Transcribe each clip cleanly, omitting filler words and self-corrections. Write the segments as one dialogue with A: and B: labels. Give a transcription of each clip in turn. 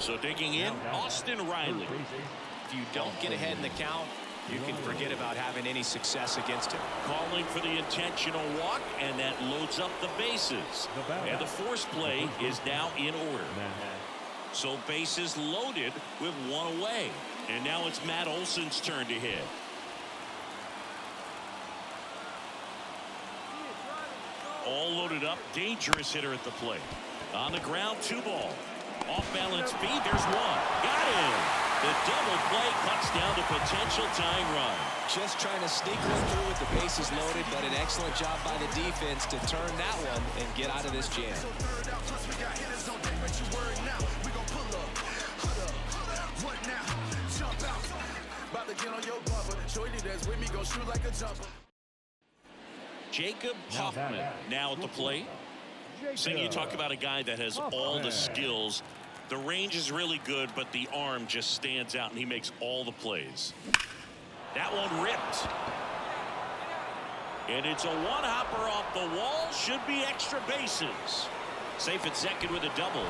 A: So digging in, Austin Riley.
B: If you don't get ahead in the count, you can forget about having any success against him.
A: Calling for the intentional walk, and that loads up the bases. And the force play is now in order. So bases loaded with one away. And now it's Matt Olson's turn to hit. All loaded up, dangerous hitter at the plate. On the ground, 2 ball. Off balance speed, there's 1. Got him. The double play cuts down the potential tying run.
B: Just trying to sneak one through with the bases loaded, but an excellent job by the defense to turn that one and get out of this jam.
A: Jacob Hoffman now at the plate. So you talk about a guy that has all the skills. The range is really good, but the arm just stands out, and he makes all the plays. That one ripped. And it's a one-hopper off the wall. Should be extra bases. Safe at second with a double.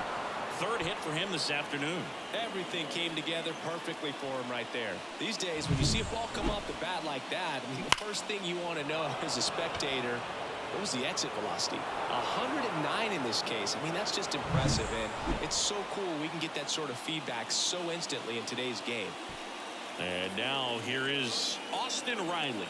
A: 3rd hit for him this afternoon.
B: Everything came together perfectly for him right there. These days, when you see a ball come off the bat like that, I mean, the first thing you want to know as a spectator, what was the exit velocity? 109 in this case. I mean, that's just impressive, and it's so cool we can get that sort of feedback so instantly in today's game.
A: And now here is Austin Riley.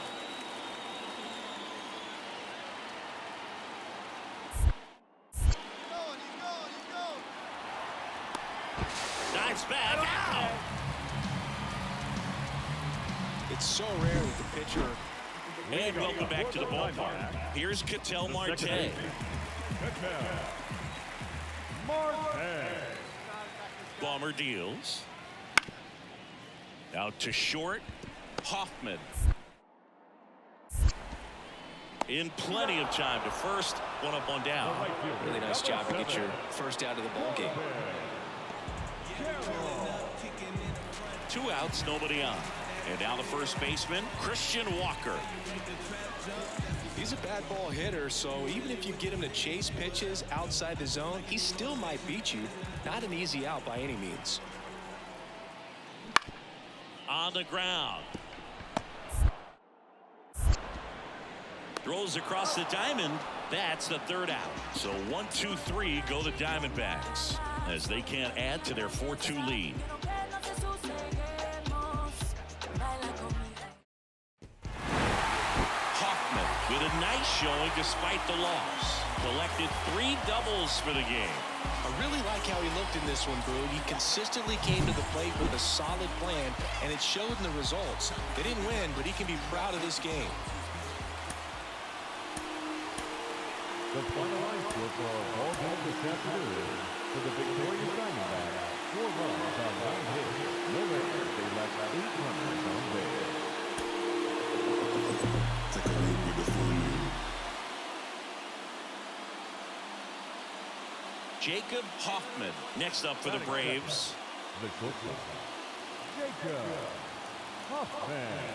A: Nice back. Ow.
B: It's so rare that the pitcher.
A: And welcome back to the ballpark. Here's Ketel Marte. Bomber deals. Out to short. Hoffman. In plenty of time to first. 1 up, 1 down.
B: Really nice job to get your first out of the ball game.
A: 2 outs, nobody on. And now the first baseman, Christian Walker.
B: He's a bad ball hitter, so even if you get him to chase pitches outside the zone, he still might beat you. Not an easy out by any means.
A: On the ground. Throws across the diamond. That's the 3rd out. So 1, 2, 3 go the Diamondbacks as they can't add to their 4-2 lead. Hoffman with a nice showing despite the loss. Collected 3 doubles for the game.
B: I really like how he looked in this one, Boo. He consistently came to the plate with a solid plan, and it showed in the results. They didn't win, but he can be proud of this game.
C: The final ice score for our ball game this afternoon for the victorious Diamondbacks. 4 runs on 9 hits. No errors. They left 8 runners on base.
D: Take a look with the full view.
A: Jacob Hoffman next up for the Braves.
C: The shortstop, Jacob Hoffman.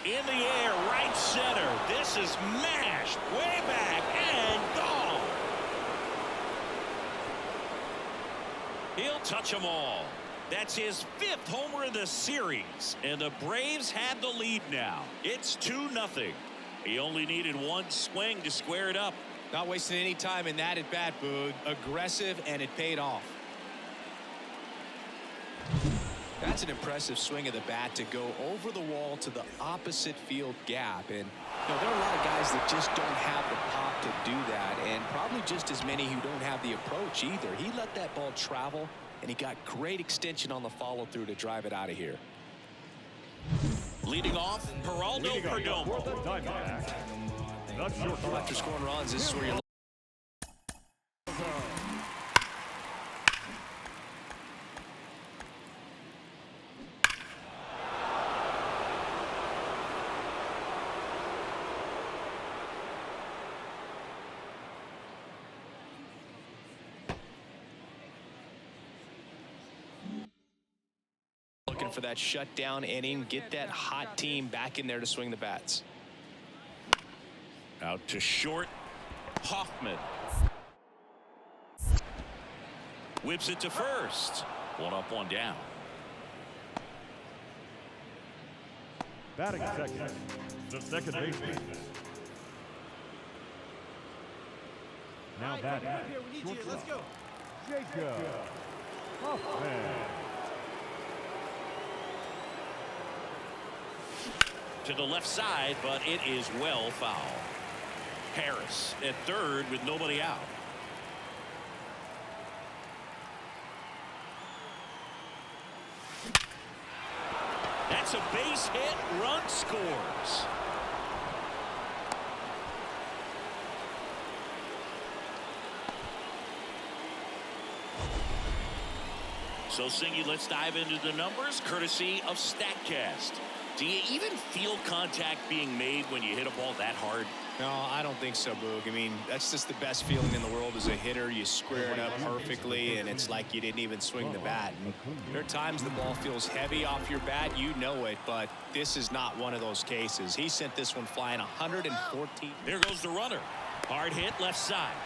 A: In the air, right center. This is mashed way back and gone. He'll touch them all. That's his 5th homer in the series. And the Braves had the lead now. It's 2-0. He only needed 1 swing to square it up.
B: Not wasting any time in that at bat, Boog. Aggressive, and it paid off. That's an impressive swing of the bat to go over the wall to the opposite field gap. And there are a lot of guys that just don't have the pop to do that, and probably just as many who don't have the approach either. He let that ball travel, and he got great extension on the follow-through to drive it out of here.
A: Leading off, Geraldo Perdomo.
B: After scoring runs, this is where you're looking for that shutdown inning, get that hot team back in there to swing the bats.
A: Out to short, Hoffman. Whips it to first. One up, one down.
C: Batting second, the second baseman. Now batting, shortstop. Let's go. Jacob Hoffman.
A: To the left side, but it is well foul. Harris at third with nobody out. That's a base hit. Run scores. So, Singy, let's dive into the numbers, courtesy of StatCast. Do you even feel contact being made when you hit a ball that hard?
B: No, I don't think so, Boog. I mean, that's just the best feeling in the world as a hitter. You square it up perfectly, and it's like you didn't even swing the bat. And there are times the ball feels heavy off your bat. You know it, but this is not one of those cases. He sent this one flying 114.
A: There goes the runner. Hard hit left side.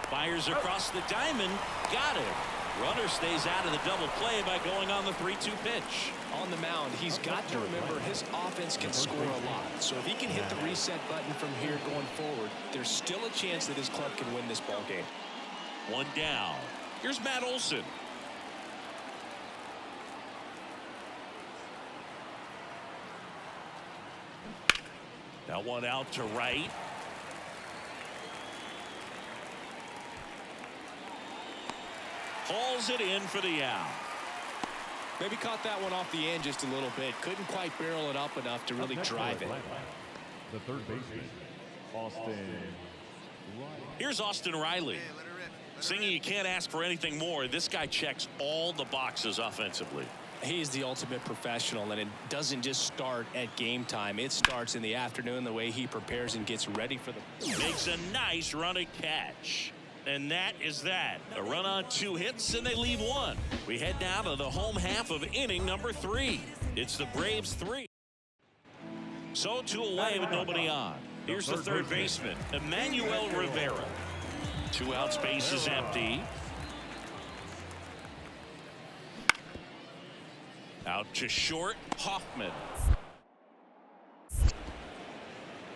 A: Fires across the diamond. Got it. Runner stays out of the double play by going on the 3-2 pitch.
B: On the mound, he's got to remember his offense can score a lot. So if he can hit the reset button from here going forward, there's still a chance that his club can win this ball game.
A: One down. Here's Matt Olson. Now one out to right. Hauls it in for the out.
B: Maybe caught that one off the end just a little bit. Couldn't quite barrel it up enough to really drive it.
C: The third baseman, Austin.
A: Here's Austin Riley. Singy, you can't ask for anything more. This guy checks all the boxes offensively.
B: He's the ultimate professional, and it doesn't just start at game time. It starts in the afternoon, the way he prepares and gets ready for the...
A: Makes a nice running catch. And that is that. A run on 2 hits, and they leave 1. We head now to the home half of inning number 3. It's the Braves 3. So 2 away with nobody on. Here's the third baseman, Emmanuel Rivera. 2 outs, base is empty. Out to short, Hoffman.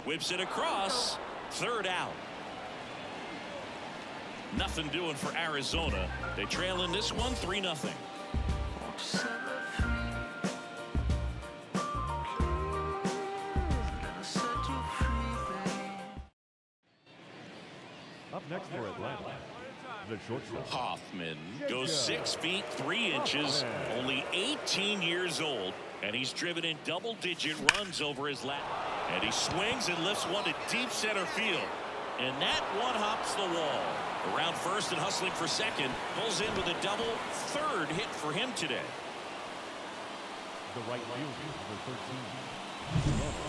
A: Whips it across, third out. Nothing doing for Arizona. They trail in this one 3-0.
C: Up next for Atlanta, the shortstop.
A: Hoffman goes 6 feet 3 inches, only 18 years old, and he's driven in double-digit runs over his lap. And he swings and lifts one to deep center field. And that one hops the wall. Around first and hustling for second. Pulls in with a double. Third hit for him today.
C: The right fielder, the 13.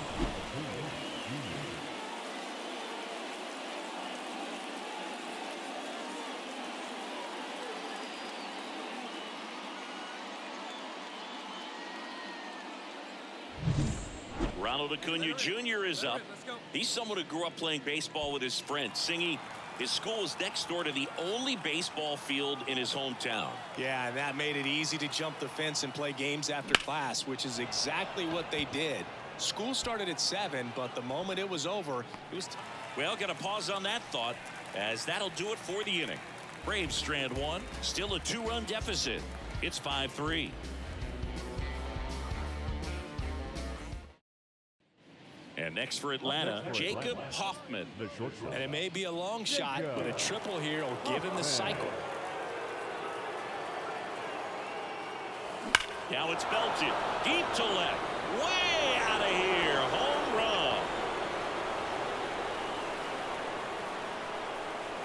A: Ronald Acuna Jr. is up. He's someone who grew up playing baseball with his friends. Singy, his school is next door to the only baseball field in his hometown.
B: Yeah, and that made it easy to jump the fence and play games after class, which is exactly what they did. School started at 7, but the moment it was over, it was...
A: Well, got to pause on that thought, as that'll do it for the inning. Braves strand 1, still a 2-run deficit. It's 5-3. And next for Atlanta, Jacob Hoffman.
B: And it may be a long shot, but a triple here will give him the cycle.
A: Now it's belted deep to left, way out of here. Home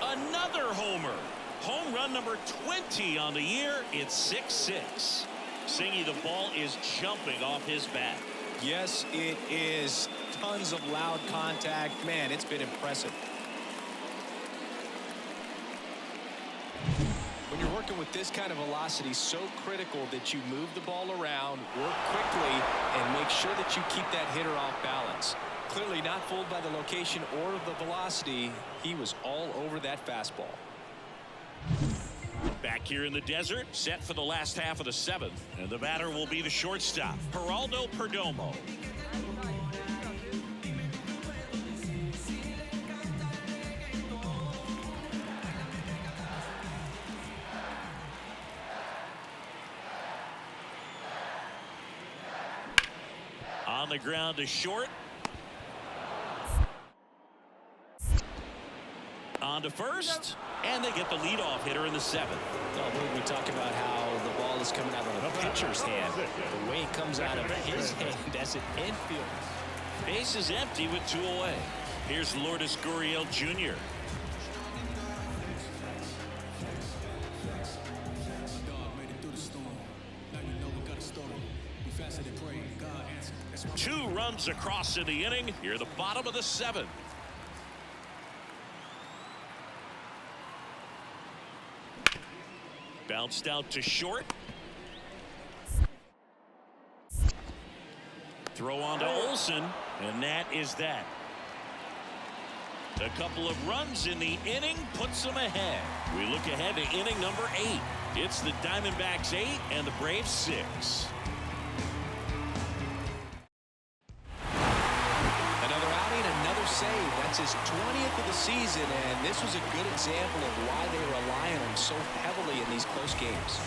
A: run. Another homer. Home run number 20 on the year. It's 6-6. Singy, the ball is jumping off his bat.
B: Yes, it is. Tons of loud contact. Man, it's been impressive. When you're working with this kind of velocity, so critical that you move the ball around, work quickly, and make sure that you keep that hitter off balance. Clearly not fooled by the location or the velocity. He was all over that fastball.
A: Back here in the desert, set for the last half of the 7th. And the batter will be the shortstop, Geraldo Perdomo. On the ground to short. On to first, and they get the leadoff hitter in the 7th.
B: Well, we talk about how the ball is coming out of a pitcher's hand. The way it comes out of his hand as an infielder.
A: Base is empty with 2 away. Here's Lourdes Gurriel Jr. Two runs across in the inning. Here, the bottom of the 7th. Bounced out to short. Throw on to Olsen, and that is that. A couple of runs in the inning puts them ahead. We look ahead to inning number 8. It's the Diamondbacks 8 and the Braves 6.
B: Another outing, another save. That's his 20th of the season, and this was a good example of why they rely on him so heavily in these close games.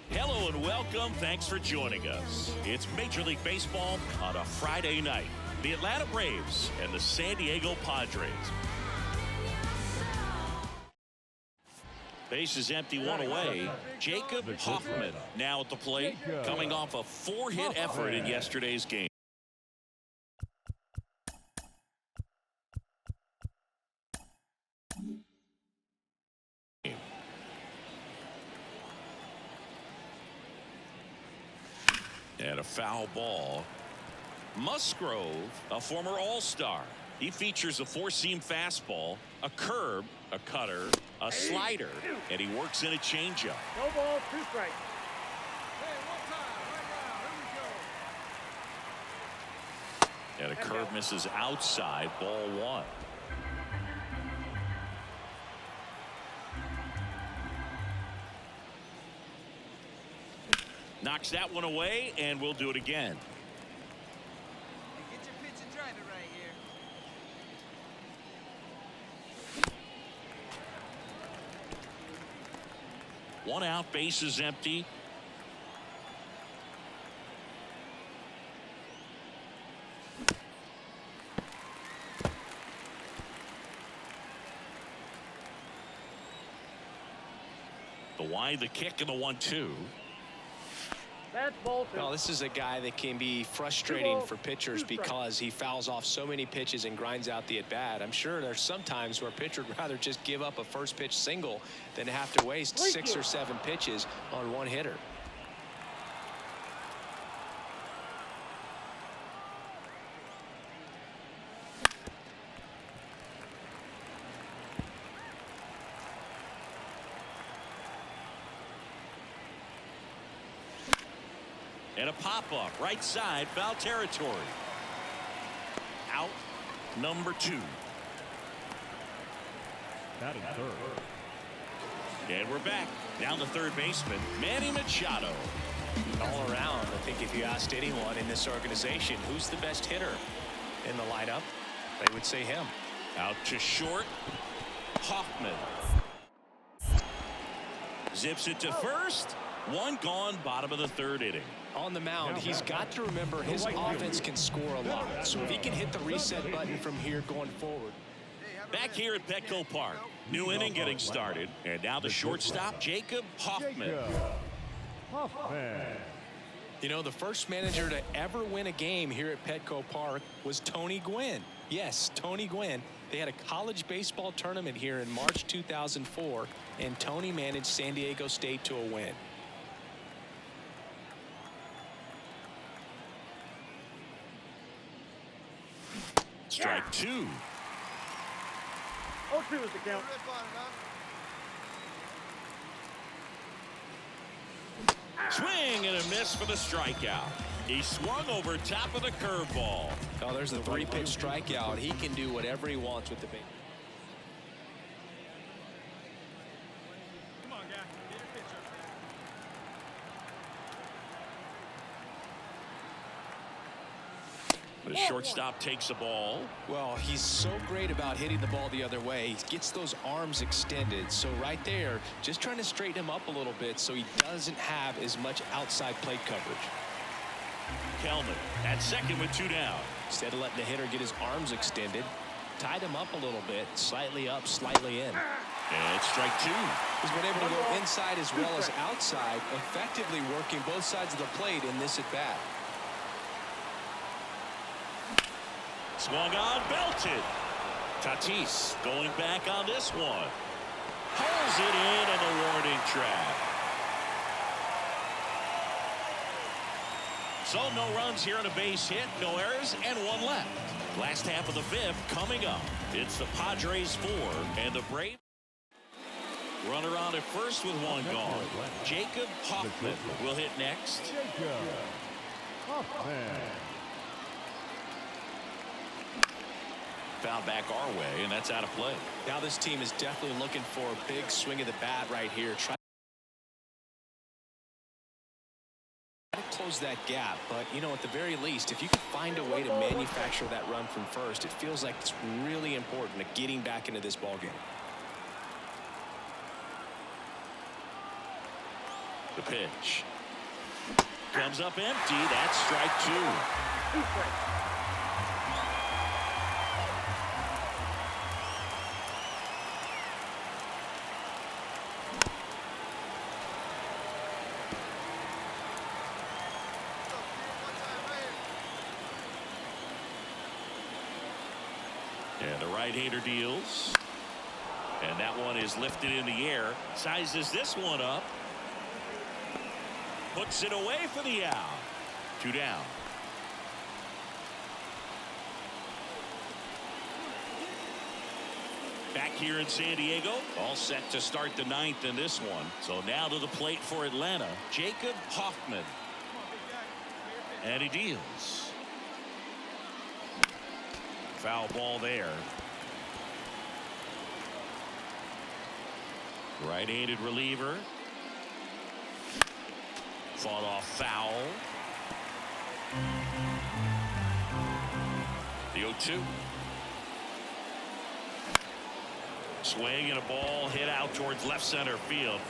A: Hello and welcome. Thanks for joining us. It's Major League Baseball on a Friday night. The Atlanta Braves and the San Diego Padres. Base is empty, 1 away. Jacob Hoffman now at the plate, coming off a 4-hit effort in yesterday's game. And a foul ball. Musgrove, a former All-Star. He features a 4-seam fastball, a curve, a cutter, a slider, and he works in a changeup.
E: No ball, 2 strikes.
A: And a curve misses outside, ball 1. Knocks that one away, and we'll do it again.
E: Get your pitch and drive it right here.
A: 1 out, base is empty. The wide, the kick, and the 1-2.
B: Well, this is a guy that can be frustrating for pitchers because he fouls off so many pitches and grinds out the at-bat. I'm sure there's some times where a pitcher would rather just give up a first pitch single than have to waste 6 or 7 pitches on one hitter.
A: And a pop-up, right side, foul territory. Out, number 2.
C: Batting third.
A: And we're back. Down the third baseman, Manny Machado.
B: All around, I think if you asked anyone in this organization who's the best hitter in the lineup, they would say him.
A: Out to short, Hoffman. Zips it to first. 1 gone, bottom of the 3rd inning.
B: On the mound, he's got to remember his offense can score a lot. So if he can hit the reset button from here going forward.
A: Back here at Petco Park, new inning getting started, and now the shortstop, Jacob Hoffman.
B: You know, the first manager to ever win a game here at Petco Park was Tony Gwynn. Yes, Tony Gwynn. They had a college baseball tournament here in March 2004, and Tony managed San Diego State to a win.
A: Strike two.
E: 0-2 is the count.
A: Swing and a miss for the strikeout. He swung over top of the curveball.
B: Oh, there's the 3-pitch strikeout. He can do whatever he wants with the base.
E: Come on, guy. Get your pitch up there.
A: The shortstop takes the ball.
B: Well, he's so great about hitting the ball the other way. He gets those arms extended. So right there, just trying to straighten him up a little bit so he doesn't have as much outside plate coverage.
A: Kelman at second with 2 down.
B: Instead of letting the hitter get his arms extended, tied him up a little bit, slightly up, slightly in.
A: And it's strike two.
B: He's been able to go inside as well as outside, effectively working both sides of the plate in this at bat.
A: Swung on, belted. Tatis going back on this one. Pulls it in and the warning track. So no runs here on a base hit, no errors, and 1 left. Last half of the 5th coming up. It's the Padres 4 and the Braves. Runner on at first with 1 gone. Jacob Hoffman will hit next.
C: Jacob Hoffman.
A: Foul back our way, and that's out of play.
B: Now this team is definitely looking for a big swing of the bat right here. Try to close that gap, but you know, at the very least, if you can find a way to manufacture that run from first, it feels like it's really important to getting back into this ball game.
A: The pitch comes up empty. That's strike 2. And the right-hander deals. And that one is lifted in the air. Sizes this one up. Puts it away for the out. 2 down. Back here in San Diego, all set to start the 9th in this one. So now to the plate for Atlanta, Jacob Hoffman. And he deals. Foul ball there. Right-handed reliever. Fought off foul. The 0-2. Swing and a ball hit out towards left center field.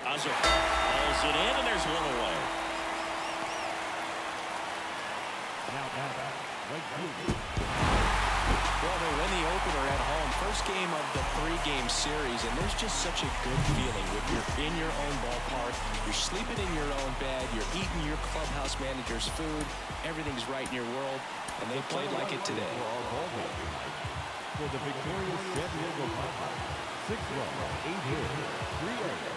A: Azar hauls it in, and there's 1 away.
B: Well, they win the opener at home. First game of the 3-game series, and there's just such a good feeling when you're in your own ballpark, you're sleeping in your own bed, you're eating your clubhouse manager's food, everything's right in your world, and they played like it today.
C: For the victorious San Diego Padres, 6 runs, 8 hits, 3 errors.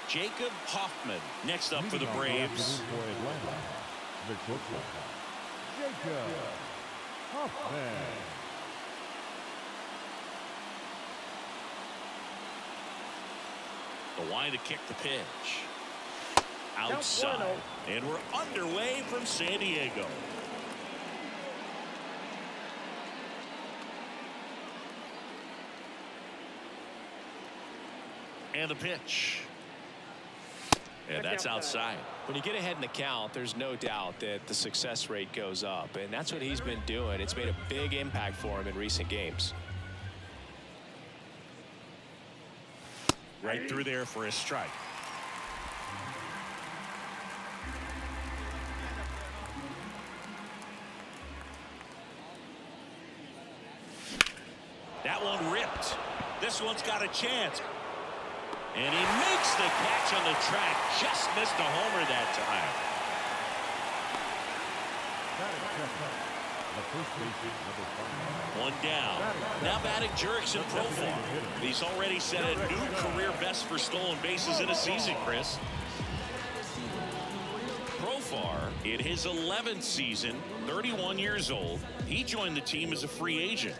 A: Jacob Hoffman next up for the Braves.
C: For Atlanta, the shortstop, Jacob Hoffman.
A: The line to kick the pitch. Outside. And we're underway from San Diego. And the pitch. And that's outside.
B: When you get ahead in the count, there's no doubt that the success rate goes up, and that's what he's been doing. It's made a big impact for him in recent games.
A: Right through there for a strike. This one's got a chance. And he makes the catch on the track. Just missed a homer that time. One down. Now batting Jurickson Profar. He's already set a new career best for stolen bases in a season, Chris. Profar, in his 11th season, 31 years old, he joined the team as a free agent.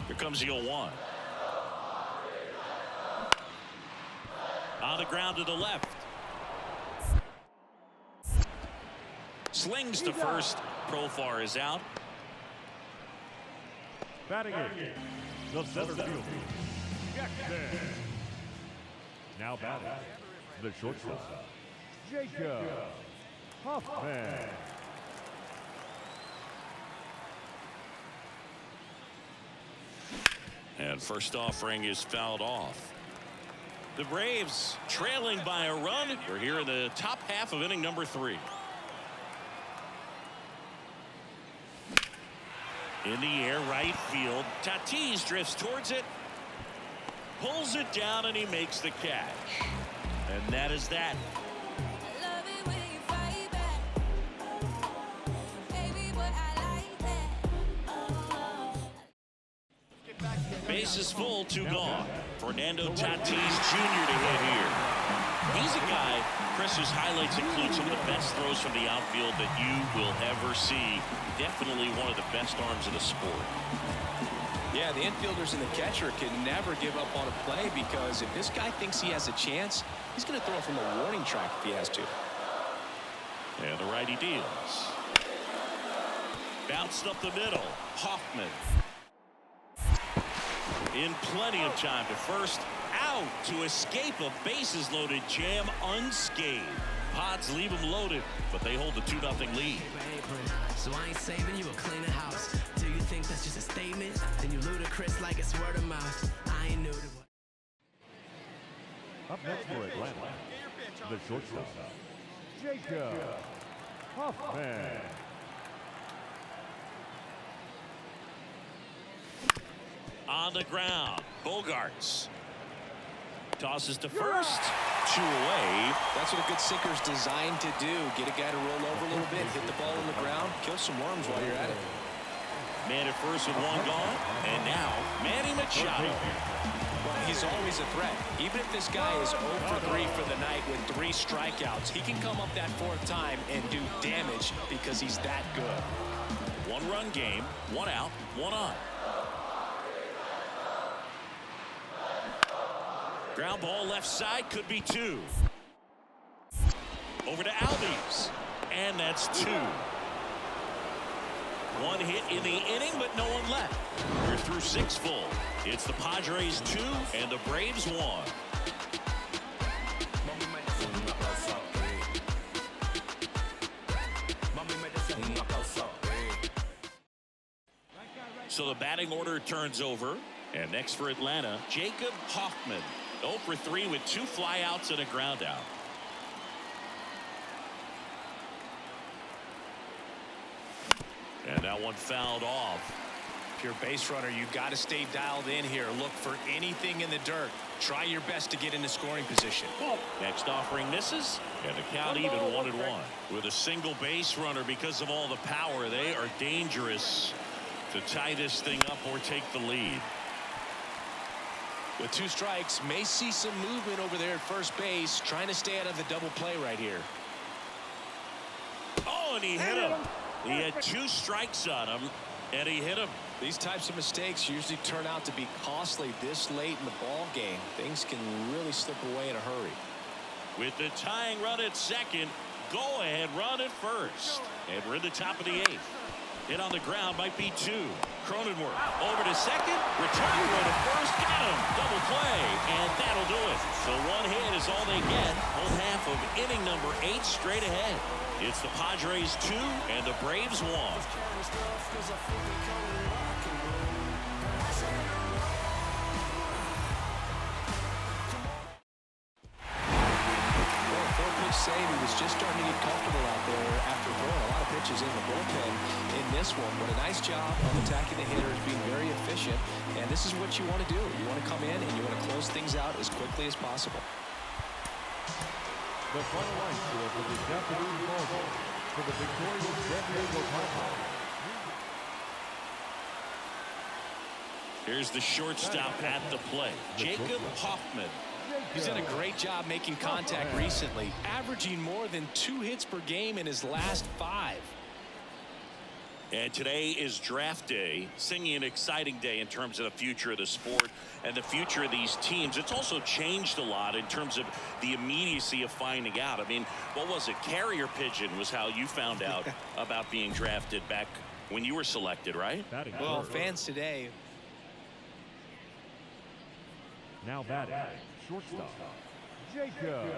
A: Here comes the 0-1. On the ground to the left. Slings to first. Profar is out.
C: Batting it, the center fielder, Jackson. Now batting, the shortstop, Jacob Hoffman.
A: And first offering is fouled off. The Braves trailing by a run. We're here in the top half of inning number 3. In the air, right field. Tatis drifts towards it. Pulls it down, and he makes the catch. And that is that. Bases full, 2 gone. Fernando Tatis Jr. to hit here. He's a guy, Chris, whose highlights include some of the best throws from the outfield that you will ever see. Definitely one of the best arms of the sport.
B: Yeah, the infielders and the catcher can never give up on a play, because if this guy thinks he has a chance, he's going to throw from the warning track if he has to.
A: And the righty deals. Bounced up the middle. Hoffman. In plenty of time to first. Out to escape a bases-loaded jam unscathed. Pods leave him loaded, but they hold the 2-0 lead.
F: So I ain't saving you a cleaner house. Do you think that's just a statement? Then you ludicrous like it's word of mouth. I ain't new to what.
C: Up next for Atlanta, the shortstop, Jacob Hoffman.
A: On the ground, Bogarts. Tosses to first. 2 away.
B: That's what a good sinker's designed to do. Get a guy to roll over a little bit, hit the ball on the ground, kill some worms while you're at it.
A: Man at first with 1 gone. And now, Manny Machado.
B: Well, he's always a threat. Even if this guy is 0 for 3 for the night with 3 strikeouts, he can come up that 4th time and do damage because he's that good.
A: 1-run game, 1 out, 1 on. Ground ball left side, could be 2. Over to Albies. And that's 2. 1 hit in the inning, but no one left. We're through 6 full. It's the Padres 2 and the Braves 1. So the batting order turns over. And next for Atlanta, Jacob Hoffman. 0 for 3 with 2 flyouts and a ground out. And that one fouled off.
B: If you're a base runner, you've got to stay dialed in here. Look for anything in the dirt. Try your best to get into scoring position.
A: Next offering misses, and the count even 1-1. With a single base runner, because of all the power, they are dangerous to tie this thing up or take the lead.
B: With 2 strikes, may see some movement over there at first base, trying to stay out of the double play right here.
A: Oh, and he hit him. He had 2 strikes on him, and he hit him.
B: These types of mistakes usually turn out to be costly this late in the ball game. Things can really slip away in a hurry.
A: With the tying run at second, go-ahead run at first. And we're in the top of the 8th. Hit on the ground might be 2. Cronenworth over to second. Return throw to first. Got him. Double play. And that'll do it. So 1 hit is all they get. Whole half of inning number 8 straight ahead. It's the Padres 2 and the Braves 1.
B: say he was just starting to get comfortable out there after throwing a lot of pitches in the bullpen in this one. But a nice job of attacking the hitters, being very efficient. And this is what you want to do. You want to come in and you want to close things out as quickly as possible.
C: The final line score for the Japanese ball game for the victorious San Diego Padres.
A: Here's the shortstop at the plate, Jacob Hoffman.
B: He's done a great job making contact recently, averaging more than 2 hits per game in his last 5.
A: And today is draft day, singing an exciting day in terms of the future of the sport and the future of these teams. It's also changed a lot in terms of the immediacy of finding out. I mean, what was it? Carrier pigeon was how you found out about being drafted back when you were selected, right?
B: Well, fans today.
C: Now batting, shortstop, Jacob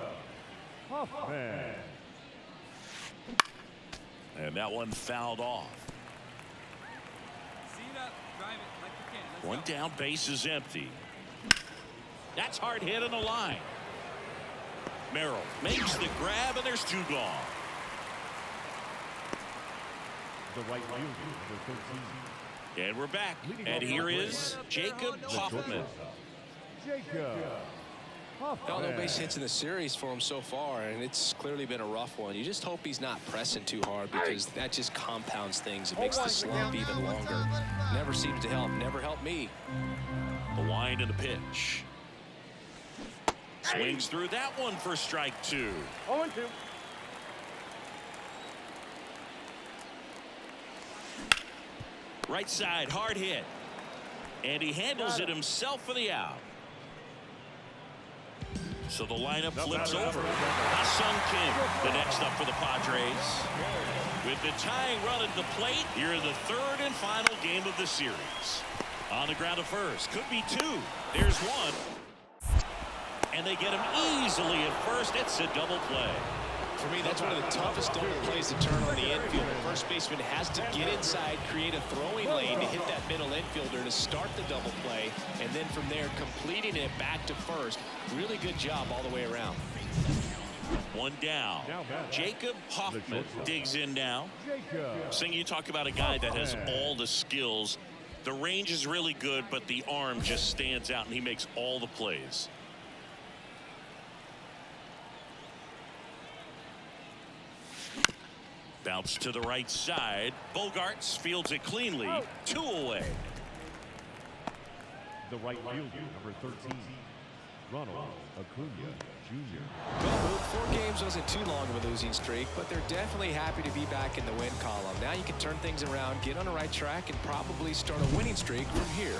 C: Hoffman.
A: And that one fouled off.
E: See it up, drive it like you can. Let's
A: One
E: go.
A: down, base is empty. That's hard hit on the line. Merrill makes the grab, and there's 2 gone.
C: The right fielder, number 13.
A: And we're back. And here is Jacob Hoffman.
C: Jacob
B: No
C: Hoffman.
B: base hits in the series for him so far, and it's clearly been a rough one. You just hope he's not pressing too hard, because that just compounds things. It makes the slump even longer. Never seems to help. Never helped me.
A: The wind and the pitch. Swings through that one for strike 2.
C: 0-2.
A: Right side, hard hit. And he handles it himself for the out. So the lineup flips over. Ha-Sung Kim, the next up for the Padres. With the tying run at the plate, here in the 3rd and final game of the series. On the ground at first. Could be 2. There's 1. And they get him easily at first. It's a double play.
B: For me, that's one of the toughest double plays to turn on the infield. The first baseman has to get inside, create a throwing lane to hit that middle infielder to start the double play, and then from there completing it back to first. Really good job all the way around.
A: 1 down. Jacob Hoffman digs in now. Sing, you talk about a guy that has all the skills. The range is really good, but the arm just stands out, and he makes all the plays. Bounce to the right side. Bogarts fields it cleanly. 2 away.
C: The right fielder, number 13, Ronald Acuna Jr.
B: Well, 4 games wasn't too long of a losing streak, but they're definitely happy to be back in the win column. Now you can turn things around, get on the right track, and probably start a winning streak from here.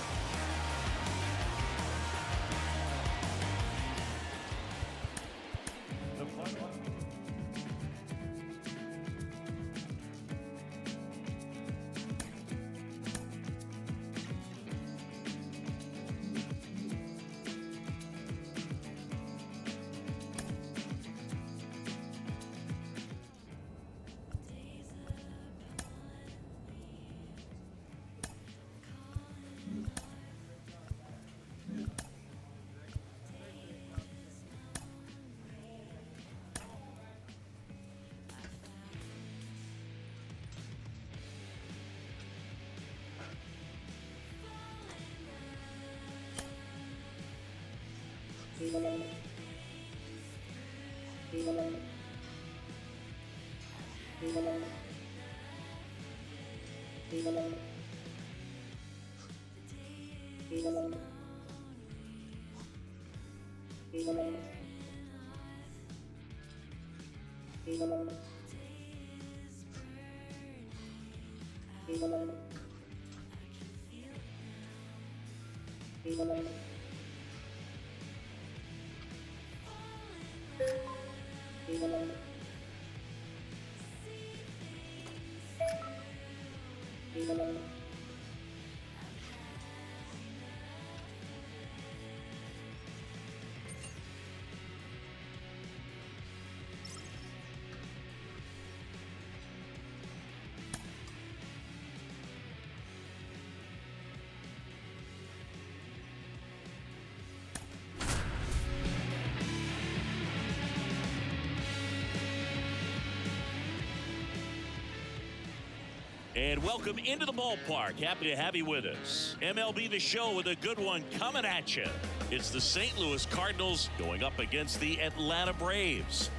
A: And welcome into the ballpark. Happy to have you with us. MLB The Show with a good one coming at you. It's the St. Louis Cardinals going up against the Atlanta Braves.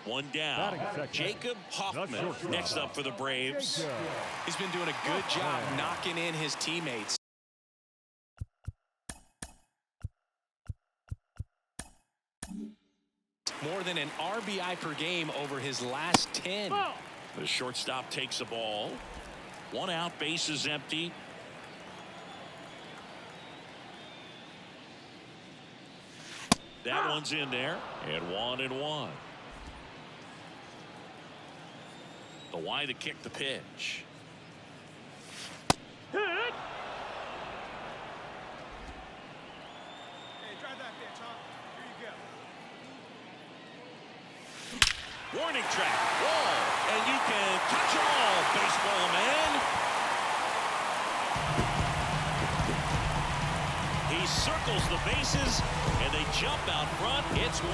A: One down. Jacob Hoffman next up for the Braves.
B: He's been doing a good job knocking in his teammates. More than an RBI per game over his last 10.
A: The shortstop takes a ball. One out, base is empty. That one's in there. And 1-1. The Y to kick the pitch.
E: Hey, drive that pitch, huh? Here you go.
A: Warning track. Wall. And you can catch all, baseball man. He circles the bases, and they jump out front. It's 1-0.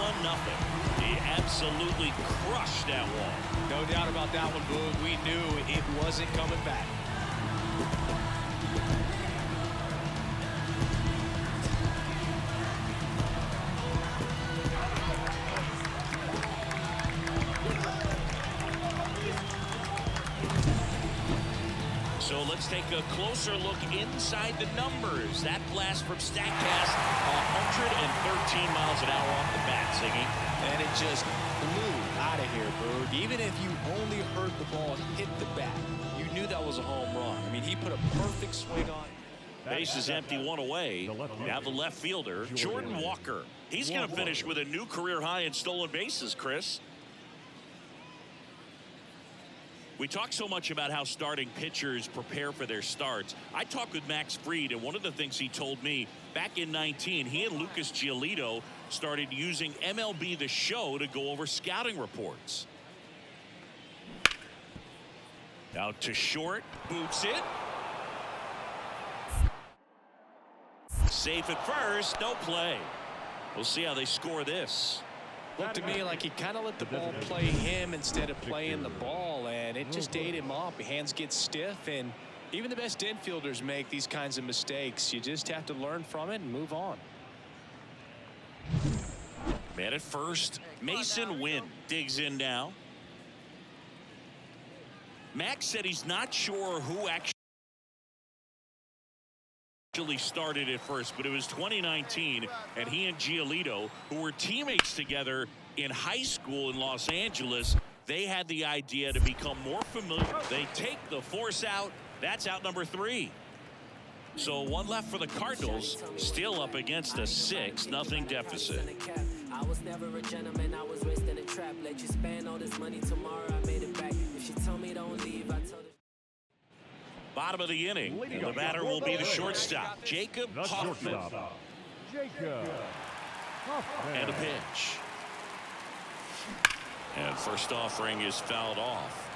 A: He absolutely crushed that one.
B: No doubt about that one, Boog. We knew it wasn't coming back.
A: So let's take a closer look inside the numbers. That blast from StatCast, 113 miles an hour off the bat, Ziggy.
B: And it just flew out of here, Boog. Even if you only heard the ball hit the bat, you knew that was a home run. I mean, he put a perfect swing on.
A: Base is empty, one away. Now the left fielder, Jordan Walker. He's going to finish with a new career high in stolen bases, Chris. We talk so much about how starting pitchers prepare for their starts. I talked with Max Fried, and one of the things he told me back in 19, he and Lucas Giolito started using MLB The Show to go over scouting reports. Out to short, boots it. Safe at first, no play. We'll see how they score this.
B: Looked to me like he kind of let the ball play him instead of playing the ball, and it just ate him up. Hands get stiff, and even the best infielders make these kinds of mistakes. You just have to learn from it and move on.
A: Man at first, Mason Wynn digs in now. Max said he's not sure who actually started at first, but it was 2019, and he and Giolito, who were teammates together in high school in Los Angeles, they had the idea to become more familiar. They take the force out. That's out number 3. So one left for the Cardinals, still up against a 6-0 deficit.
F: I was never a gentleman, I was raised in a trap. Let you spend all this money tomorrow, I made it back. If she told me don't leave, I told her.
A: Bottom of the inning, and the batter will be the shortstop, Jacob Hoffman. And a pitch. And first offering is fouled off.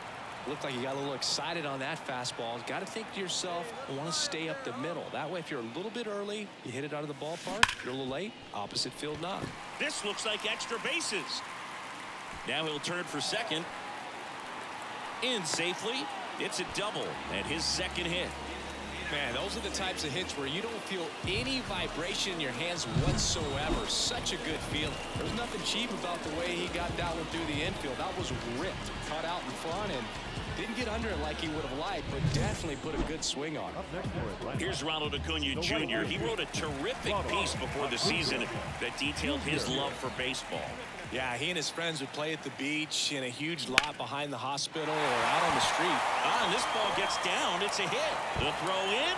B: Looked like you got a little excited on that fastball. Got to think to yourself, I want to stay up the middle. That way, if you're a little bit early, you hit it out of the ballpark. If you're a little late, opposite field knock.
A: This looks like extra bases. Now he'll turn for second. In safely. It's a double and his second hit.
B: Man, those are the types of hits where you don't feel any vibration in your hands whatsoever. Such a good feeling. There's nothing cheap about the way he got that one through the infield. That was ripped, caught out in front, and didn't get under it like he would have liked, but definitely put a good swing on it.
A: Here's Ronald Acuna Jr. He wrote a terrific piece before the season that detailed his love for baseball.
B: Yeah, he and his friends would play at the beach in a huge lot behind the hospital or out on the street.
A: And this ball gets down. It's a hit. The throw in.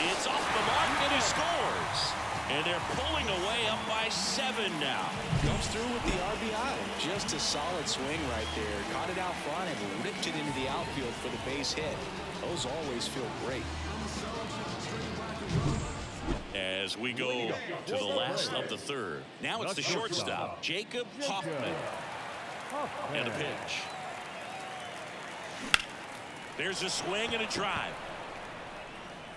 A: It's off the mark, and he scores. And they're pulling away up by 7 now.
B: Comes through with the RBI. Just a solid swing right there. Caught it out front and ripped it into the outfield for the base hit. Those always feel great.
A: As we go to the last of the third. Now it's the shortstop, Jacob Hoffman. And a pitch. There's a swing and a drive.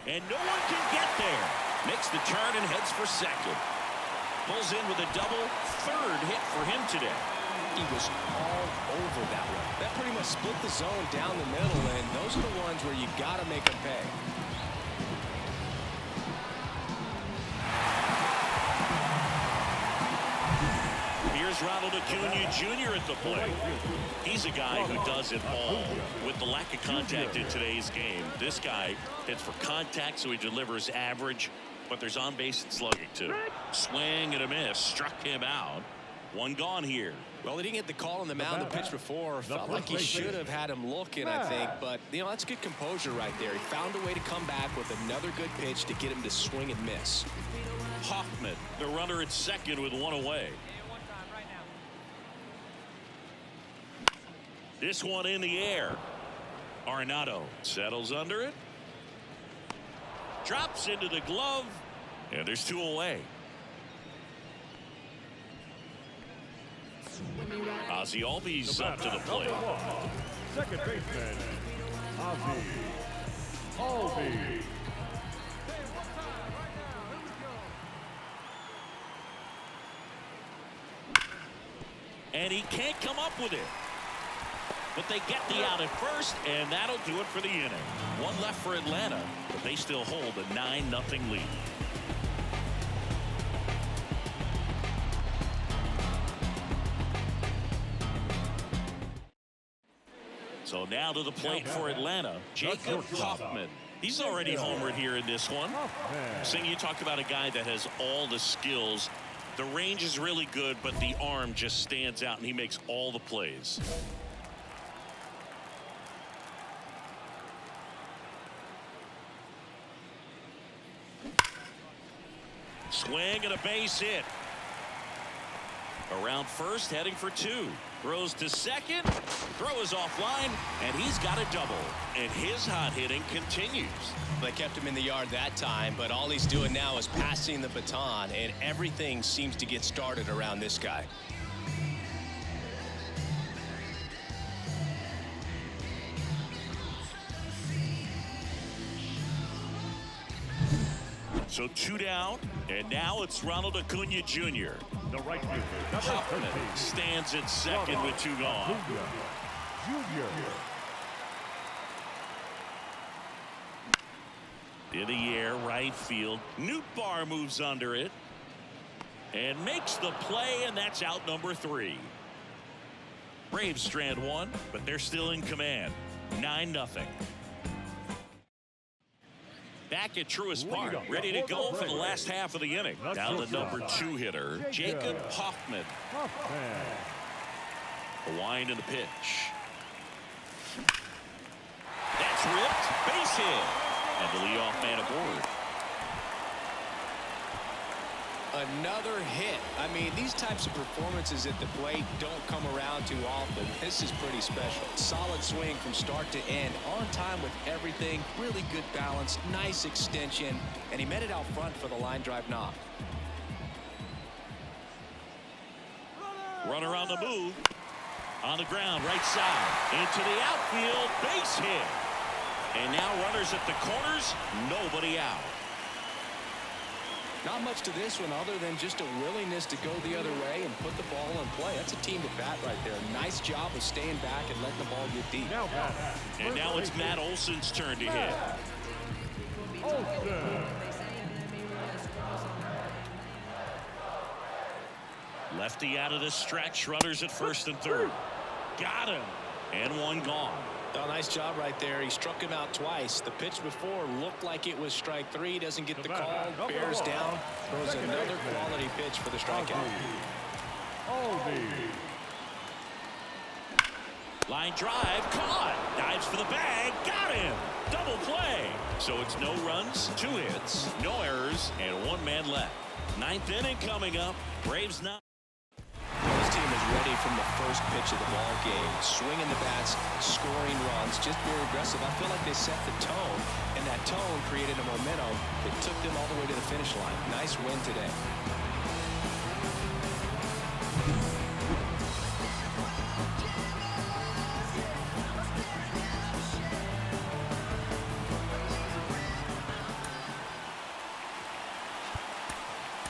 A: And no one can get there. Makes the turn and heads for second. Pulls in with a double, third hit for him today.
B: he was all over that one. That pretty much split the zone down the middle, and those are the ones where you got to make them pay.
A: Here's Ronald Acuna Jr. at the plate. He's a guy who does it all. With the lack of contact in today's game, this guy hits for contact, so he delivers average, but there's on-base and slugging too. Swing and a miss. Struck him out. One gone here.
B: Well, he didn't get the call on the mound the pitch before. Felt like he should have had him looking, I think. But, you know, that's good composure right there. He found a way to come back with another good pitch to get him to swing and miss.
A: Hoffman, the runner at second with one away. This one in the air. Arenado settles under it. Drops into the glove. And there's two away. Ozzie Albies up to the plate.
C: Second baseman, Ozzie Albies.
A: And he can't come up with it. But they get the out at first, and that'll do it for the inning. One left for Atlanta, but they still hold a 9-0 lead. So now to the plate for Atlanta, Jacob Hoffman. He's already homered here in this one. Sing, you talked about a guy that has all the skills. The range is really good, but the arm just stands out, and he makes all the plays. Swing and a base hit. Around first, heading for two. Throws to second. Throw is offline, and he's got a double. And his hot hitting continues.
B: They kept him in the yard that time, but all he's doing now is passing the baton, and everything seems to get started around this guy.
A: So two down, and now it's Ronald Acuna Jr.
C: The right fielder,
A: Hoffman stands at second with two gone.
C: Junior.
A: In the air, right field. Nootbaar moves under it and makes the play, and that's out number 3. Braves strand one, but they're still in command. 9-0. Back at Truist Park, ready to go for the last half of the inning. Down the number 2 hitter, Jacob Hoffman. A wind and a pitch. That's ripped. Base hit. And the leadoff man aboard.
B: Another hit. I mean, these types of performances at the plate don't come around too often. This is pretty special. Solid swing from start to end. On time with everything. Really good balance. Nice extension. And he met it out front for the line drive knock.
A: Runner on the move. On the ground, right side. Into the outfield. Base hit. And now runners at the corners. Nobody out.
B: Not much to this one other than just a willingness to go the other way and put the ball in play. That's a team at bat right there. Nice job of staying back and letting the ball get deep.
A: And now it's Matt Olson's turn to hit. Lefty out of the stretch. Runners at first and third. Got him. And one gone.
B: Oh, nice job right there. He struck him out twice. The pitch before looked like it was strike 3. Doesn't get the call. Bears down. Throws another quality pitch for the strikeout.
A: Line drive. Caught. Dives for the bag. Got him. Double play. So it's no runs, 2 hits, no errors, and 1 man left. 9th inning coming up. Braves now.
B: This team is ready from the first pitch of the ball game. Swinging the bats, scoring runs, just very aggressive. I feel like they set the tone, and that tone created a momentum that took them all the way to the finish line. Nice win today.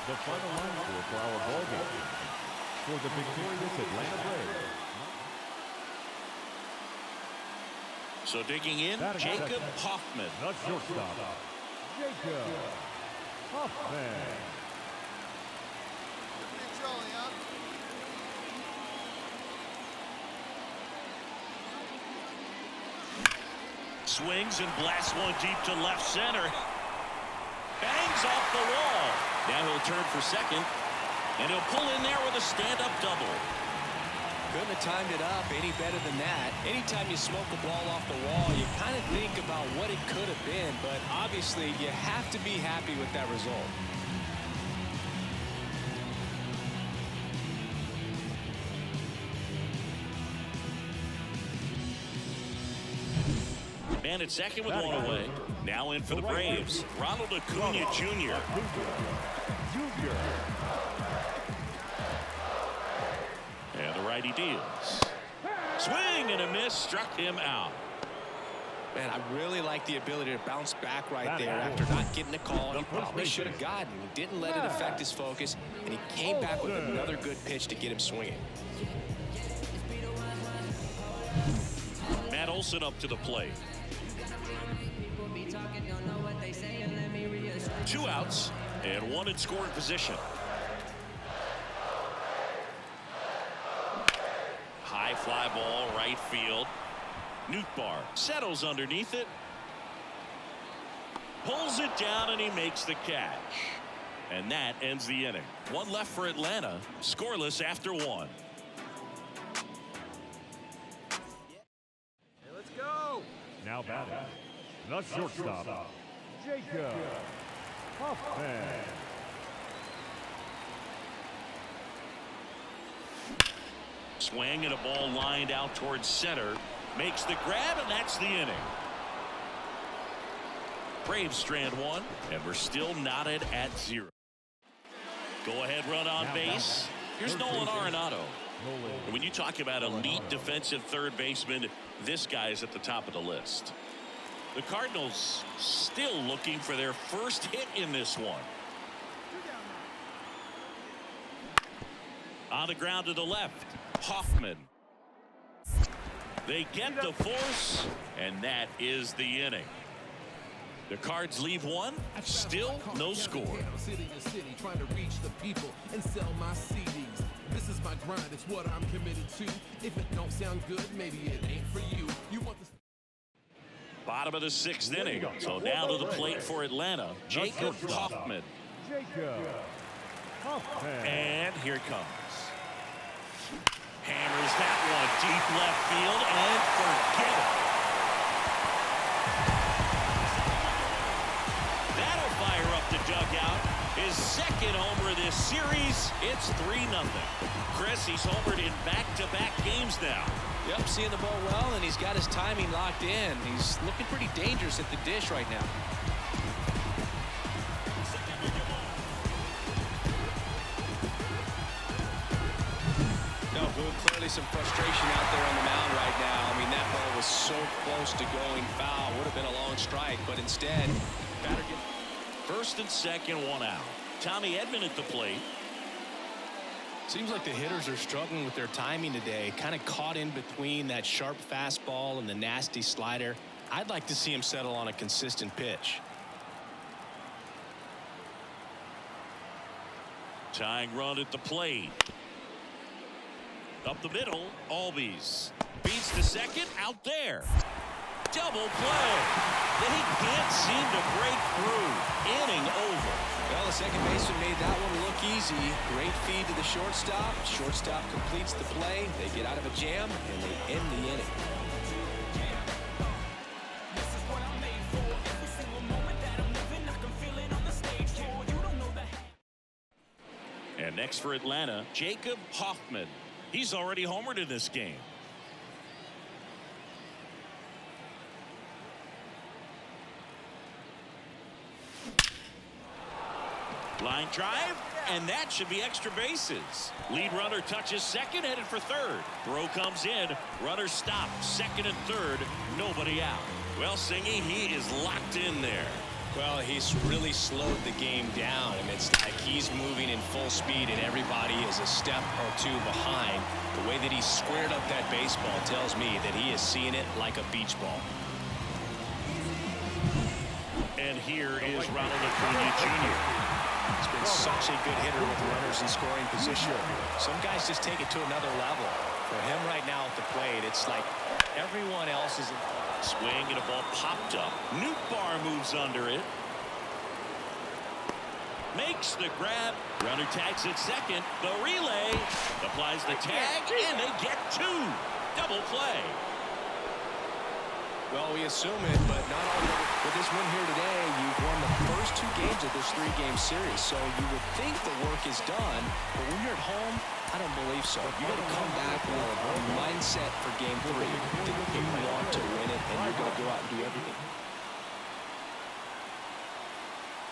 C: The final line for our ball game. for the victorious Atlanta Braves.
A: So digging in, Jacob Hoffman.
C: The shortstop, Jacob Hoffman.
A: Swings and blasts one deep to left center. Bangs off the wall. Now he'll turn for second. And he'll pull in there with a stand-up double.
B: Couldn't have timed it up any better than that. Anytime you smoke a ball off the wall, you kind of think about what it could have been. But obviously, you have to be happy with that result.
A: Man at second with one away. Now in for the Braves, Ronald Acuna Jr. And the righty deals. Swing and a miss, struck him out.
B: Man, I really like the ability to bounce back right there after not getting a call. He probably should have gotten. He didn't let it affect his focus, and he came back with another good pitch to get him swinging.
A: Matt Olson up to the plate. 2 outs and 1 in scoring position. High fly ball, right field. Nootbaar settles underneath it. Pulls it down and he makes the catch. And that ends the inning. 1 left for Atlanta. Scoreless after 1.
E: Let's go.
C: Now batting, the shortstop, Jacob Hoffman.
A: Swing and a ball lined out towards center. Makes the grab, and that's the inning. Braves strand 1, and we're still knotted at 0. Go ahead run on base. Here's Nolan Arenado. When you talk about elite defensive third baseman, this guy is at the top of the list. The Cardinals still looking for their first hit in this one. On the ground to the left, Hoffman. They get the force, and that is the inning. The Cards leave 1, still no score.
G: City to city, trying to reach the people and sell my CDs. This is my grind, it's what I'm committed to. If it don't sound good, maybe it ain't for you. You want the
A: Bottom of the 6th inning. So now to the plate for Atlanta, Jacob Hoffman.
C: Jacob Hoffman.
A: And here it comes. Hammers that one deep left field and forget it. That'll fire up the dugout. His second homer of this series. It's 3-0. Chris, he's homered in back-to-back games now.
B: Yep, seeing the ball well, and he's got his timing locked in. He's looking pretty dangerous at the dish right now. Clearly some frustration out there on the mound right now. I mean, that ball was so close to going foul. Would have been a long strike, but instead, batter gets...
A: First and second, 1 out. Tommy Edman at the plate.
B: Seems like the hitters are struggling with their timing today. Kind of caught in between that sharp fastball and the nasty slider. I'd like to see him settle on a consistent pitch.
A: Tying run at the plate. Up the middle, Albies beats the second, out there. Double play. They can't seem to break through. Inning over.
B: Well, the second baseman made that one look easy. Great feed to the shortstop. Shortstop completes the play. They get out of a jam, and they end the inning.
A: And next for Atlanta, Jacob Hoffman. He's already homered in this game. Line drive, and that should be extra bases. Lead runner touches second, headed for third. Throw comes in, runner stopped, second and third, nobody out. Well, Singy, he is locked in there.
B: Well, he's really slowed the game down. I mean, it's like he's moving in full speed and everybody is a step or two behind. The way that he squared up that baseball tells me that he is seeing it like a beach ball.
A: And here is Ronald Acuna Jr.
B: He's been such a good hitter with runners in scoring position. Some guys just take it to another level. For him right now at the plate, it's like everyone else is in.
A: Swing and a ball popped up. Bar moves under it. Makes the grab. Runner tags at second. The relay. Applies the tag. And they get two. Double play.
B: Well, we assume it, but not all. With this win here today, you've won the first two games of this three-game series, so you would think the work is done, but when you're at home, I don't believe so. You got to come back with a mindset for game three. You want to win it, and you're going to go out and do everything.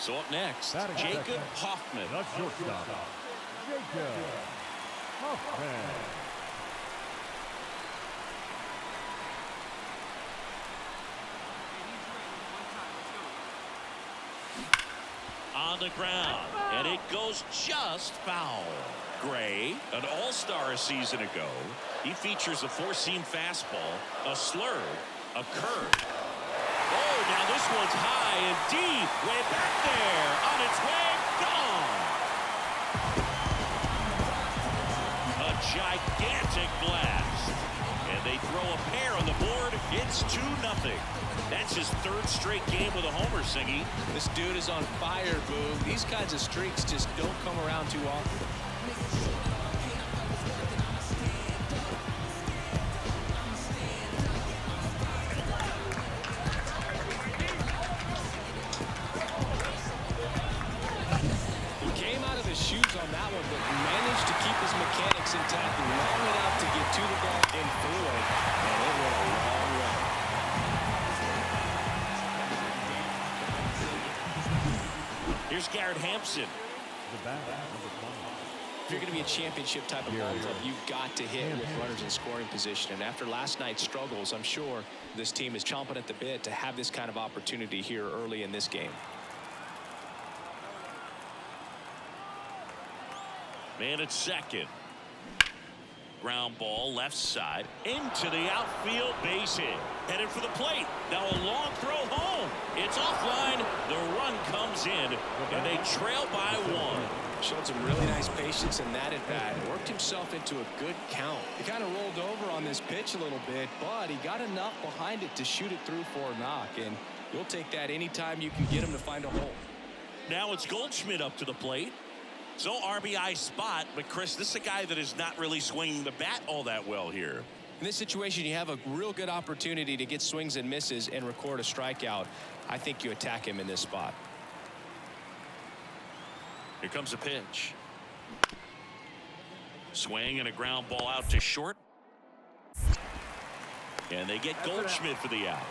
A: So up next, Jacob Hoffman.
C: The shortstop, Jacob Hoffman.
A: On the ground, and it goes just foul. Gray, an all-star a season ago. He features a four-seam fastball, a slurve, a curve. Oh, now this one's high and deep, way back there, on its way, gone. A gigantic blast, and they throw a pair on the board. It's 2-0. That's his third straight game with a homer, Singy.
B: This dude is on fire, Boog. These kinds of streaks just don't come around too often. He came out of his shoes on that one, but managed to keep his mechanics intact long enough to get to the ball and through it. And it went a long way.
A: Here's Garrett Hampson.
B: If you're going to be a championship type of ball club, you've got to hit with runners in scoring position. And after last night's struggles, I'm sure this team is chomping at the bit to have this kind of opportunity here early in this game.
A: Man at second. Ground ball left side into the outfield, base hit. Headed for the plate. Now a long throw home. It's offline. The run comes in, and they trail by one.
B: Showed some really nice patience in that at bat. Worked himself into a good count. He kind of rolled over on this pitch a little bit, but he got enough behind it to shoot it through for a knock. And you'll take that anytime you can get him to find a hole.
A: Now it's Goldschmidt up to the plate. So RBI spot, but Chris, this is a guy that is not really swinging the bat all that well here.
B: In this situation, you have a real good opportunity to get swings and misses and record a strikeout. I think you attack him in this spot.
A: Here comes a pitch. Swing and a ground ball out to short. And they get Goldschmidt for the out.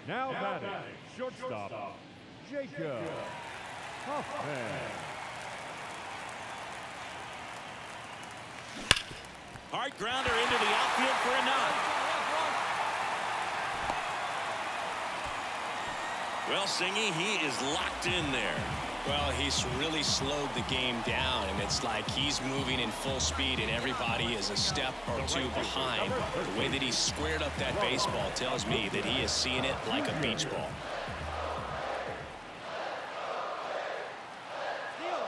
C: Now batting, shortstop, Jacob Hoffman.
A: Hard grounder into the outfield for a knock. Well, Singy, he is locked in there.
B: Well, he's really slowed the game down, and it's like he's moving in full speed, and everybody is a step or two behind. The way that he squared up that baseball tells me that he is seeing it like a beach ball.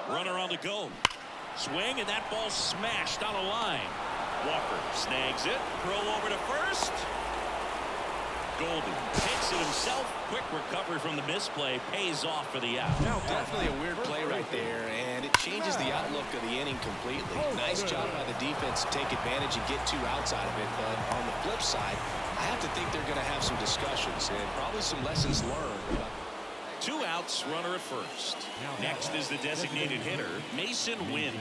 A: Runner on the go. Swing, and that ball smashed on a line. Walker snags it. Throw over to first. Goldie takes it himself. Quick recovery from the misplay. Pays off for the out.
B: Now, definitely a weird play right there, and it changes the outlook of the inning completely. Nice job by the defense to take advantage and get two outs out of it. But on the flip side, I have to think they're going to have some discussions and probably some lessons learned.
A: Two outs, runner at first. Next is the designated hitter, Mason Wynn.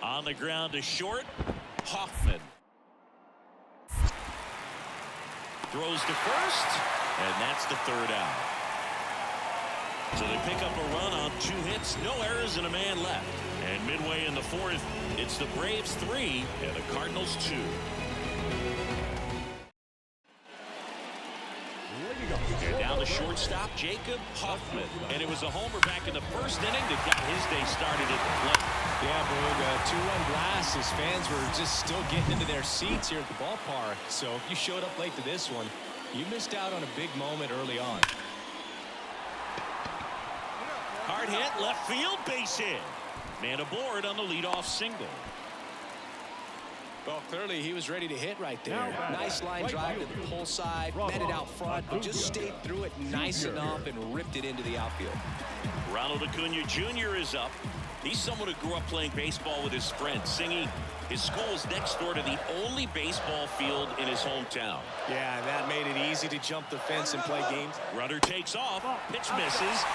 A: On the ground to short. Hoffman throws to first, and that's the third out. So they pick up a run on 2 hits, no errors, and a man left. And midway in the fourth, it's the Braves 3 and the Cardinals 2. And now the shortstop, Jacob Hoffman. And it was a homer back in the first inning that got his day started at the plate.
B: Yeah, Boog, a 2-run blast. His fans were just still getting into their seats here at the ballpark. So if you showed up late to this one, you missed out on a big moment early on.
A: Hard hit, left field, base hit. Man aboard on the leadoff single.
B: Well, clearly he was ready to hit right there. Nice line drive to the pull side, met it out front, but just stayed through it nice enough and ripped it into the outfield.
A: Ronald Acuna Jr. is up. He's someone who grew up playing baseball with his friends, singing his school is next door to the only baseball field in his hometown.
B: Yeah, that made it easy to jump the fence and play games.
A: Runner takes off, pitch misses.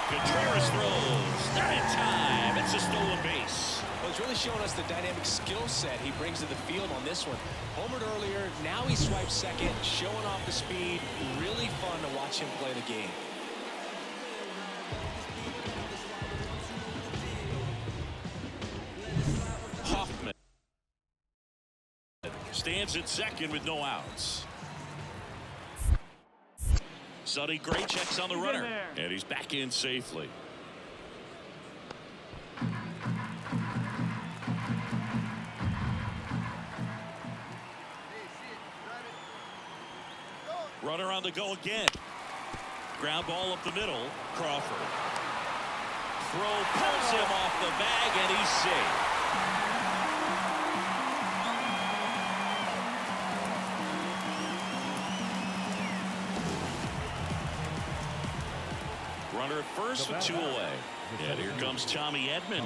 A: Contreras throws, not in time. It's a stolen base.
B: Well, it's really showing us the dynamic skill set he brings to the field on this one. Homered earlier, now he swipes second, showing off the speed. Really fun to watch him play the game.
A: Hoffman stands at second with no outs. Sonny Gray checks on the runner, and he's back in safely. Runner on the go again. Ground ball up the middle. Crawford. Throw pulls him off the bag, and he's safe. Runner at first with 2 away. And here comes Tommy Edman.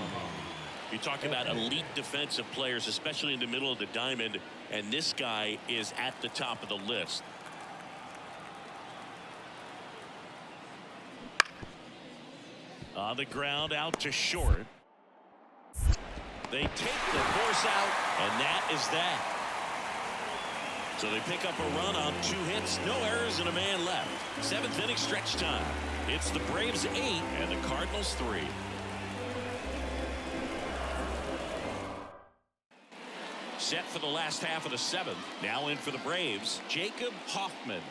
A: You talk about elite defensive players, especially in the middle of the diamond, and this guy is at the top of the list. On the ground, out to short. They take the force out, and that is that. So they pick up a run on 2 hits, no errors, and a man left. 7th inning stretch time. It's the Braves 8 and the Cardinals 3. Set for the last half of the 7th. Now in for the Braves, Jacob Hoffman.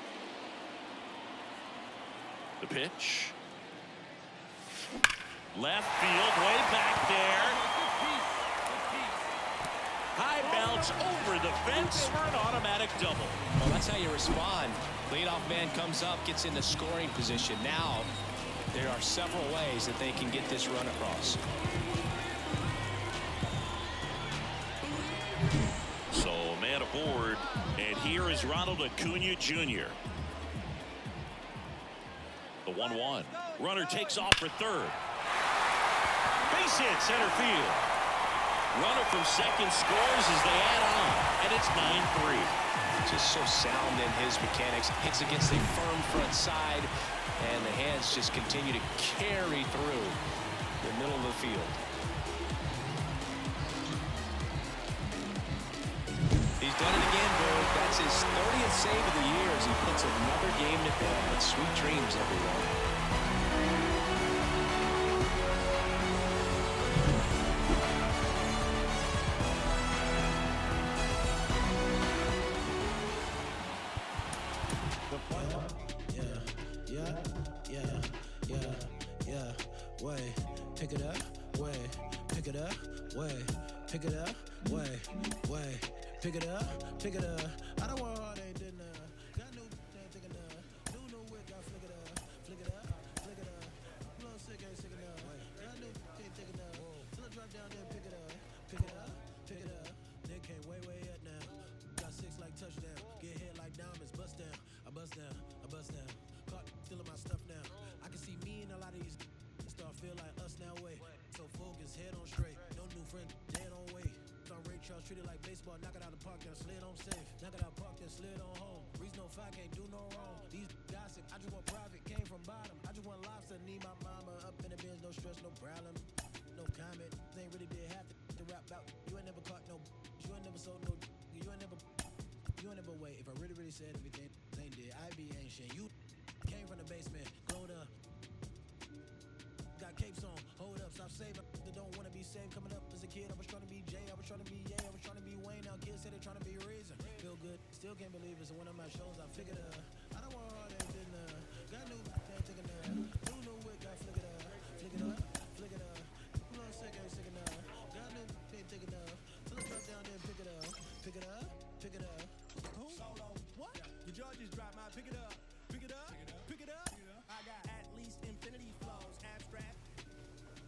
A: The pitch. Left field, way back there. High bounce over the fence for an automatic double.
B: Well, that's how you respond. Leadoff man comes up, gets into scoring position. Now, there are several ways that they can get this run across.
A: So, man aboard, and here is Ronald Acuna Jr. The 1-1. Runner takes off for third. Base hit center field. Runner from second scores as they add on, and it's 9-3.
B: Just so sound in his mechanics. Hits against a firm front side, and the hands just continue to carry through the middle of the field. He's done it again, Bird. That's his 30th save of the year as he puts another game to bed. Sweet dreams, everyone.
H: Way, pick it up, way, pick it up, way, pick it up, way, pick it up, pick it up. I don't want all they did now. Got new thinking now. New wig, got flick it up, flick it up, flick it up. I'm a little sick, ain't sick enough. Got new thinking now. Till I drop down there, pick it up, pick it up, pick it up. Nick came way up now. Got 6 like touchdown. Get hit like diamonds, bust down. I bust down, I bust down. Caught stealing my stuff now. I can see me in a lot of these. Start feel like us now, way. So focus, head on straight. No new friend, dead on way. On Ray Charles, treat it like baseball. Knock it out the park, then slid on safe. Knock it out park, then slid on home. Reason no fight, can't do no wrong. These gossip, I just want private, came from bottom. I just want lobster, need my mama up in the bins, no stress, no problem. No comment, they ain't really did half the said everything ain't did. I be ancient. You came from the basement, glowed up. Got capes on, hold up, stop saving. That don't wanna be saved. Coming up as a kid, I was trying to be Jay, I was trying to be Ye, I was trying to be Wayne. Now kids say they're trying to be Reason. Feel good, still can't believe it's one of my shows. I figured I don't want all that dinner. Got new ain't taking new wig, got flick it up, flick it up, flick it up. Hold on a second, ain't sick enough. Got new ain't taking enough. So let's drop down there and pick it up, pick it up, pick it up. Who? Solo. What? Your jaw just dropped, my pick it up, pick it up, pick it up. I got at least infinity flows, abstract.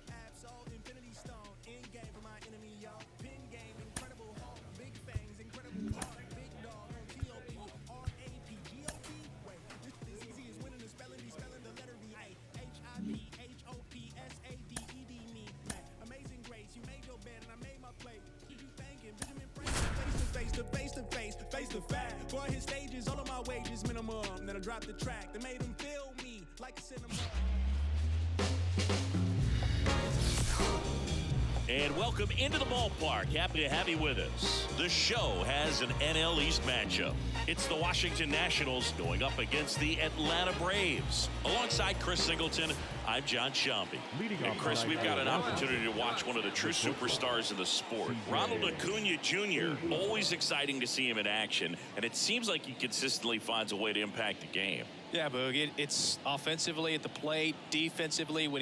H: Absol, infinity stone, in game for my enemy, y'all. Pin game, incredible Hulk, big fangs, incredible heart, big dog on TOP, RAP, GOP. Wait, this is easy as winning the spelling, be spelling the letter V. HIP, me. Man, amazing grace, you made your bed and I made my plate. Keep you thanking, Benjamin Franklin, face to face to fact. Boy, his stages, all of my wages minimum. Then I dropped the track that made him feel me like a cinema.
A: And welcome into the ballpark. Happy to have you with us. The show has an NL East matchup. It's the Washington Nationals going up against the Atlanta Braves. Alongside Chris Singleton, I'm John Shambi. And Chris, we've got an opportunity to watch one of the true superstars of the sport. Ronald Acuna Jr., always exciting to see him in action, and it seems like he consistently finds a way to impact the game.
B: Yeah, Boog, it's offensively at the plate, defensively when he's